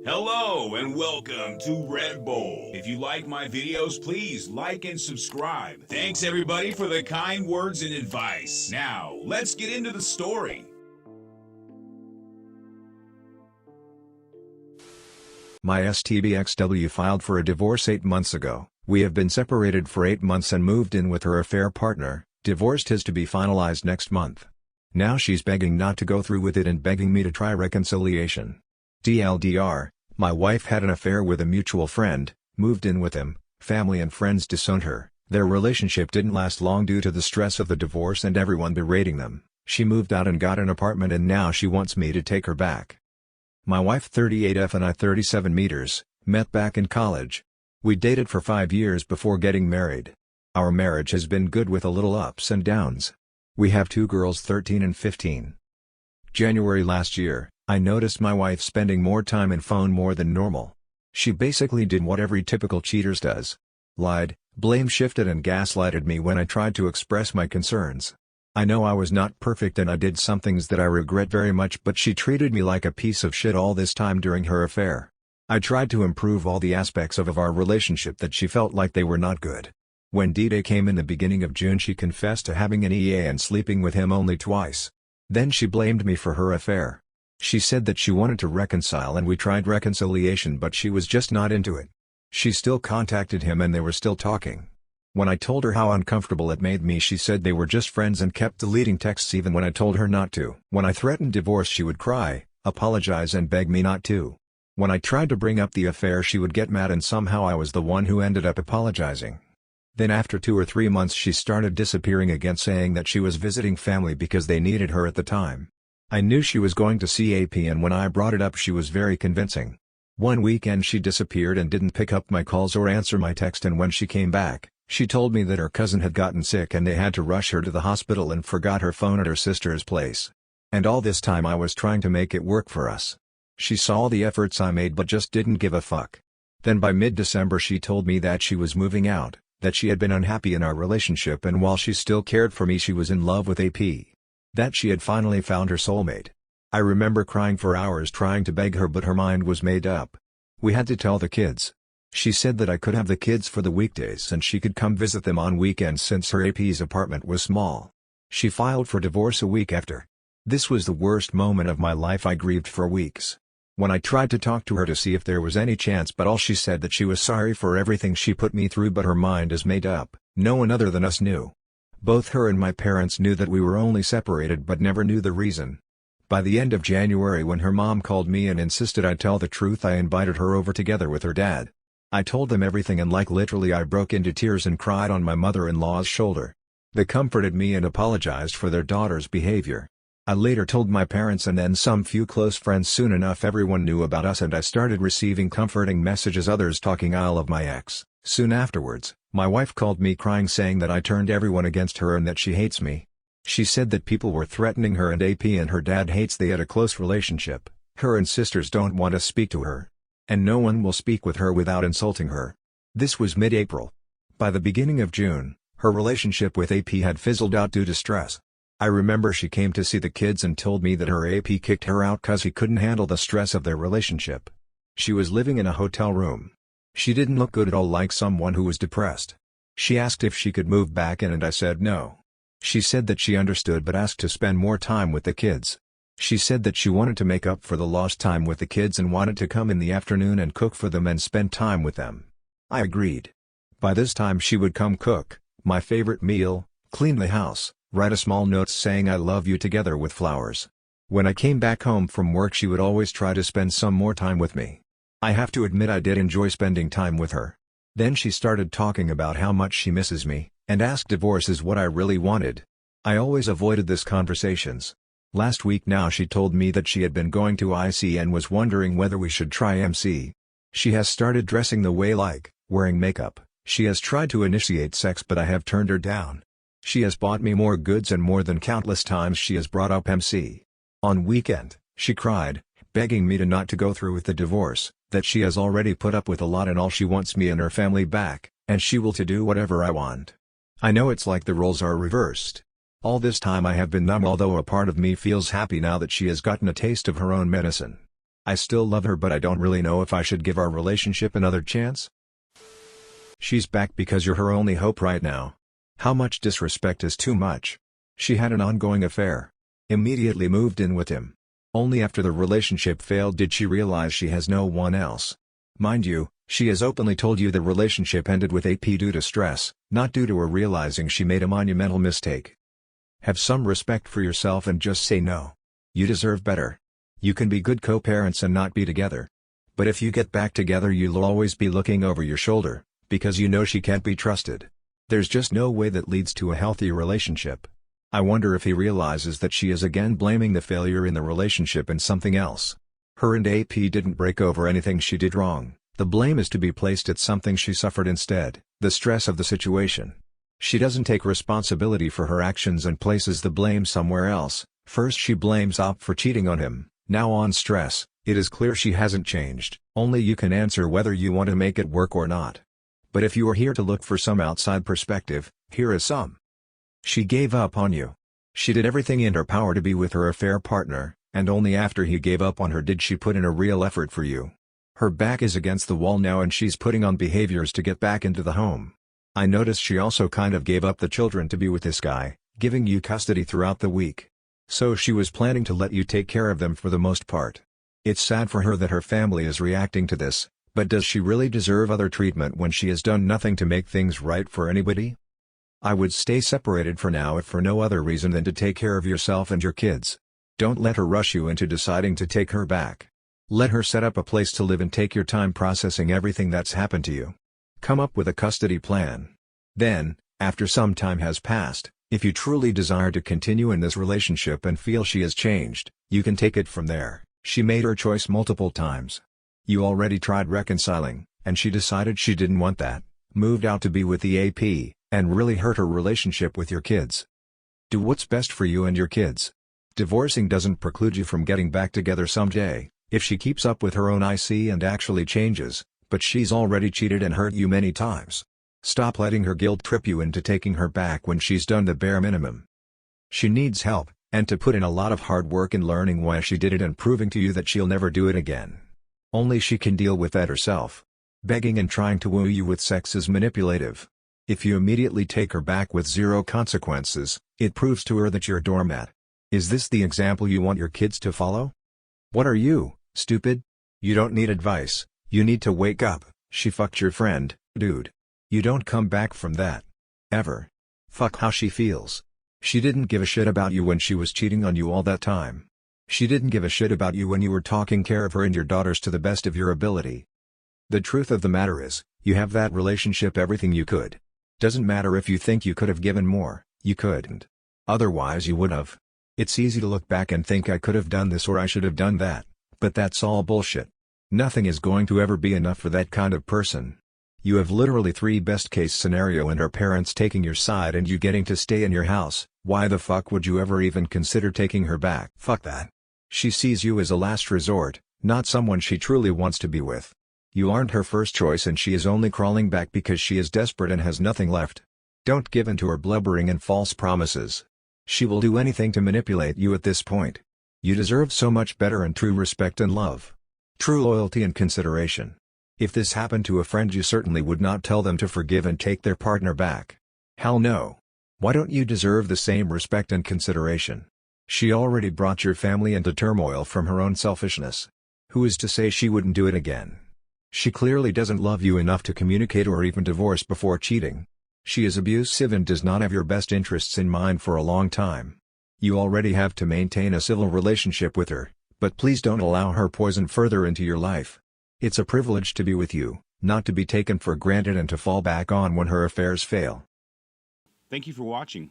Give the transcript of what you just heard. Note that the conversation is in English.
Hello and welcome to Red Bull. If you like my videos, please like and subscribe. Thanks everybody for the kind words and advice. Now, let's get into the story. My STBXW filed for a divorce 8 months ago. We have been separated for 8 months and moved in with her affair partner. Divorced is to be finalized next month. Now she's begging not to go through with it and begging me to try reconciliation. TLDR, my wife had an affair with a mutual friend, moved in with him, family and friends disowned her. Their relationship didn't last long due to the stress of the divorce and everyone berating them. She moved out and got an apartment and now she wants me to take her back. My wife 38F and I 37 meters, met back in college. We dated for 5 years before getting married. Our marriage has been good with a little ups and downs. We have 2 girls 13 and 15. January last year, I noticed my wife spending more time in phone more than normal. She basically did what every typical cheaters does. Lied, blame shifted and gaslighted me when I tried to express my concerns. I know I was not perfect and I did some things that I regret very much, but she treated me like a piece of shit all this time during her affair. I tried to improve all the aspects of our relationship that she felt like they were not good. When D-Day came in the beginning of June, she confessed to having an EA and sleeping with him only twice. Then she blamed me for her affair. She said that she wanted to reconcile and we tried reconciliation, but she was just not into it. She still contacted him and they were still talking. When I told her how uncomfortable it made me, she said they were just friends and kept deleting texts even when I told her not to. When I threatened divorce, she would cry, apologize and beg me not to. When I tried to bring up the affair, she would get mad and somehow I was the one who ended up apologizing. Then after 2 or 3 months she started disappearing again, saying that she was visiting family because they needed her at the time. I knew she was going to see AP and when I brought it up she was very convincing. One weekend she disappeared and didn't pick up my calls or answer my text, and when she came back, she told me that her cousin had gotten sick and they had to rush her to the hospital and forgot her phone at her sister's place. And all this time I was trying to make it work for us. She saw the efforts I made but just didn't give a fuck. Then by mid-December she told me that she was moving out, that she had been unhappy in our relationship and while she still cared for me she was in love with AP. That she had finally found her soulmate. I remember crying for hours trying to beg her, but her mind was made up. We had to tell the kids. She said that I could have the kids for the weekdays and she could come visit them on weekends since her AP's apartment was small. She filed for divorce a week after. This was the worst moment of my life. I grieved for weeks. When I tried to talk to her to see if there was any chance, but all she said that she was sorry for everything she put me through, but her mind is made up. No one other than us knew. Both her and my parents knew that we were only separated but never knew the reason. By the end of January, when her mom called me and insisted I tell the truth, I invited her over together with her dad. I told them everything and literally I broke into tears and cried on my mother-in-law's shoulder. They comforted me and apologized for their daughter's behavior. I later told my parents and then some few close friends. Soon enough everyone knew about us and I started receiving comforting messages, others talking ill of my ex. Soon afterwards, my wife called me crying saying that I turned everyone against her and that she hates me. She said that people were threatening her and AP and her dad hates. They had a close relationship. Her and sisters don't want to speak to her. And no one will speak with her without insulting her. This was mid-April. By the beginning of June, her relationship with AP had fizzled out due to stress. I remember she came to see the kids and told me that her AP kicked her out cause he couldn't handle the stress of their relationship. She was living in a hotel room. She didn't look good at all, like someone who was depressed. She asked if she could move back in and I said no. She said that she understood but asked to spend more time with the kids. She said that she wanted to make up for the lost time with the kids and wanted to come in the afternoon and cook for them and spend time with them. I agreed. By this time she would come cook my favorite meal, clean the house, write a small note saying I love you together with flowers. When I came back home from work she would always try to spend some more time with me. I have to admit I did enjoy spending time with her. Then she started talking about how much she misses me, and asked divorce is what I really wanted. I always avoided this conversations. Last week now she told me that she had been going to IC and was wondering whether we should try MC. She has started dressing the way, like wearing makeup. She has tried to initiate sex but I have turned her down. She has bought me more goods and more than countless times she has brought up MC. On weekend, she cried, begging me to not to go through with the divorce, that she has already put up with a lot and all she wants me and her family back, and she will to do whatever I want. I know it's like the roles are reversed. All this time I have been numb, although a part of me feels happy now that she has gotten a taste of her own medicine. I still love her, but I don't really know if I should give our relationship another chance. She's back because you're her only hope right now. How much disrespect is too much? She had an ongoing affair. Immediately moved in with him. Only after the relationship failed did she realize she has no one else. Mind you, she has openly told you the relationship ended with AP due to stress, not due to her realizing she made a monumental mistake. Have some respect for yourself and just say no. You deserve better. You can be good co-parents and not be together. But if you get back together, you'll always be looking over your shoulder, because you know she can't be trusted. There's just no way that leads to a healthy relationship. I wonder if he realizes that she is again blaming the failure in the relationship and something else. Her and AP didn't break over anything she did wrong. The blame is to be placed at something she suffered instead, the stress of the situation. She doesn't take responsibility for her actions and places the blame somewhere else. First she blames AP for cheating on him, now on stress. It is clear she hasn't changed. Only you can answer whether you want to make it work or not. But if you are here to look for some outside perspective, here is some. She gave up on you. She did everything in her power to be with her affair partner, and only after he gave up on her did she put in a real effort for you. Her back is against the wall now and she's putting on behaviors to get back into the home. I noticed she also kind of gave up the children to be with this guy, giving you custody throughout the week. So she was planning to let you take care of them for the most part. It's sad for her that her family is reacting to this, but does she really deserve other treatment when she has done nothing to make things right for anybody? I would stay separated for now if for no other reason than to take care of yourself and your kids. Don't let her rush you into deciding to take her back. Let her set up a place to live and take your time processing everything that's happened to you. Come up with a custody plan. Then, after some time has passed, if you truly desire to continue in this relationship and feel she has changed, you can take it from there. She made her choice multiple times. You already tried reconciling, and she decided she didn't want that, moved out to be with the AP, and really hurt her relationship with your kids. Do what's best for you and your kids. Divorcing doesn't preclude you from getting back together someday, if she keeps up with her own IC and actually changes, but she's already cheated and hurt you many times. Stop letting her guilt trip you into taking her back when she's done the bare minimum. She needs help, and to put in a lot of hard work in learning why she did it and proving to you that she'll never do it again. Only she can deal with that herself. Begging and trying to woo you with sex is manipulative. If you immediately take her back with zero consequences, it proves to her that you're a doormat. Is this the example you want your kids to follow? What are you, stupid? You don't need advice, you need to wake up. She fucked your friend, dude. You don't come back from that. Ever. Fuck how she feels. She didn't give a shit about you when she was cheating on you all that time. She didn't give a shit about you when you were taking care of her and your daughters to the best of your ability. The truth of the matter is, you have that relationship everything you could. Doesn't matter if you think you could have given more, you couldn't. Otherwise you would have. It's easy to look back and think I could have done this or I should have done that, but that's all bullshit. Nothing is going to ever be enough for that kind of person. You have literally 3 best case scenario and her parents taking your side and you getting to stay in your house. Why the fuck would you ever even consider taking her back? Fuck that. She sees you as a last resort, not someone she truly wants to be with. You aren't her first choice and she is only crawling back because she is desperate and has nothing left. Don't give in to her blubbering and false promises. She will do anything to manipulate you at this point. You deserve so much better and true respect and love. True loyalty and consideration. If this happened to a friend you certainly would not tell them to forgive and take their partner back. Hell no. Why don't you deserve the same respect and consideration? She already brought your family into turmoil from her own selfishness. Who is to say she wouldn't do it again? She clearly doesn't love you enough to communicate or even divorce before cheating. She is abusive and does not have your best interests in mind for a long time. You already have to maintain a civil relationship with her, but please don't allow her poison further into your life. It's a privilege to be with you, not to be taken for granted and to fall back on when her affairs fail. Thank you for watching.